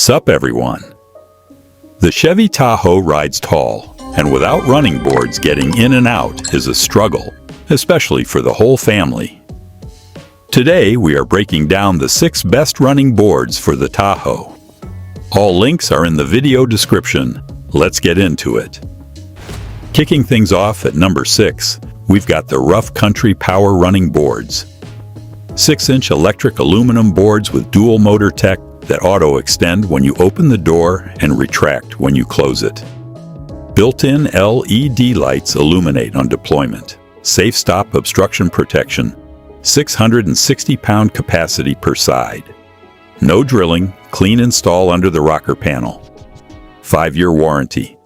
Sup everyone. The Chevy Tahoe rides tall, and without running boards, getting in and out is a struggle, especially for the whole family. Today we are breaking down the 6 best running boards for the Tahoe. All links are in the video description. Let's get into it. Kicking things off at number 6, we've got the Rough Country Power Running Boards. 6-inch electric aluminum boards with dual motor tech that auto-extend when you open the door and retract when you close it. Built-in LED lights illuminate on deployment. Safe stop obstruction protection. 660-pound capacity per side. No drilling, clean install under the rocker panel. 5-year warranty.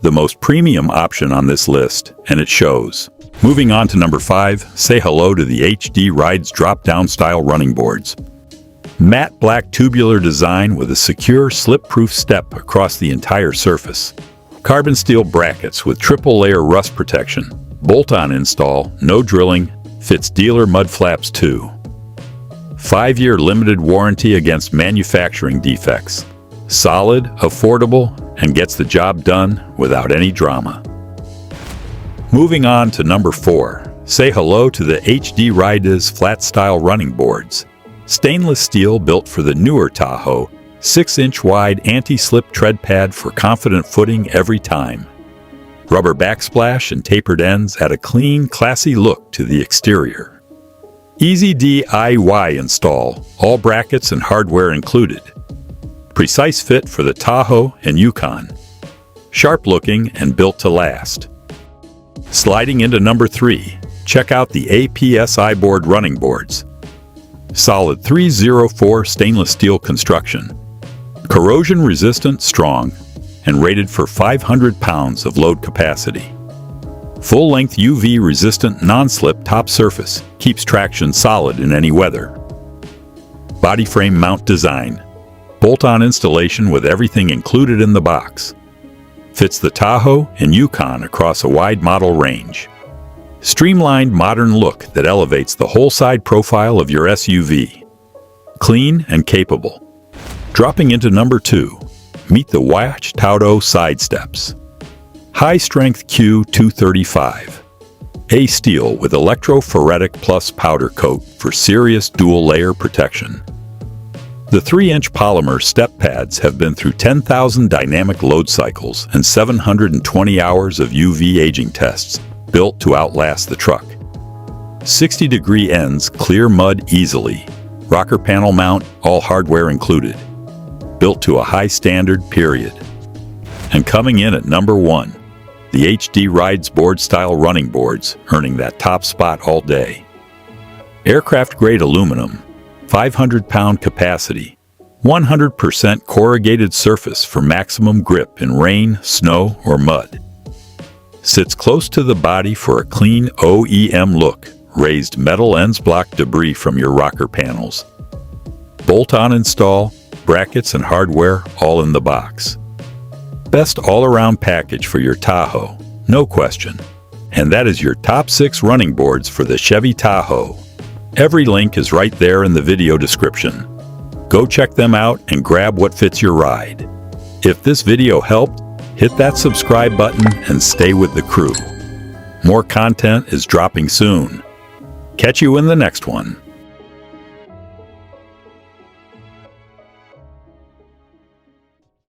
The most premium option on this list, and it shows. Moving on to number 5, say hello to the Ridez drop-down style running boards. Matte black tubular design with a secure slip-proof step across the entire surface. Carbon steel brackets with triple-layer rust protection. Bolt-on install, no drilling, fits dealer mud flaps too. 5-year limited warranty against manufacturing defects. Solid, affordable, and gets the job done without any drama. Moving on to number 4, say hello to the Ridez flat-style running boards. Stainless steel built for the newer Tahoe, 6-inch wide anti-slip tread pad for confident footing every time. Rubber backsplash and tapered ends add a clean, classy look to the exterior. Easy DIY install, all brackets and hardware included. Precise fit for the Tahoe and Yukon. Sharp looking and built to last. Sliding into number 3, check out the APSI board running boards. Solid 304 stainless steel construction. Corrosion resistant, strong, and rated for 500 pounds of load capacity. Full-length UV resistant non-slip top surface keeps traction solid in any weather. Body frame mount design. Bolt-on installation with everything included in the box. Fits the Tahoe and Yukon across a wide model range. Streamlined modern look that elevates the whole side profile of your SUV. Clean and capable. Dropping into number 2, meet the YHTAUTO side steps. High-strength Q235. A-steel with electrophoretic plus powder coat for serious dual-layer protection. The 3-inch polymer step pads have been through 10,000 dynamic load cycles and 720 hours of UV aging tests, built to outlast the truck. 60-degree ends clear mud easily. Rocker panel mount, all hardware included. Built to a high standard, period. And coming in at number 1, the Ridez board-style running boards, earning that top spot all day. Aircraft-grade aluminum, 500-pound capacity, 100% corrugated surface for maximum grip in rain, snow, or mud. Sits close to the body for a clean OEM look. Raised metal ends block debris from your rocker panels. Bolt-on install, brackets and hardware all in the box. Best all-around package for your Tahoe, no question. And that is your top 6 running boards for the Chevy Tahoe. Every link is right there in the video description. Go check them out and grab what fits your ride. If this video helped, hit that subscribe button and stay with the crew. More content is dropping soon. Catch you in the next one.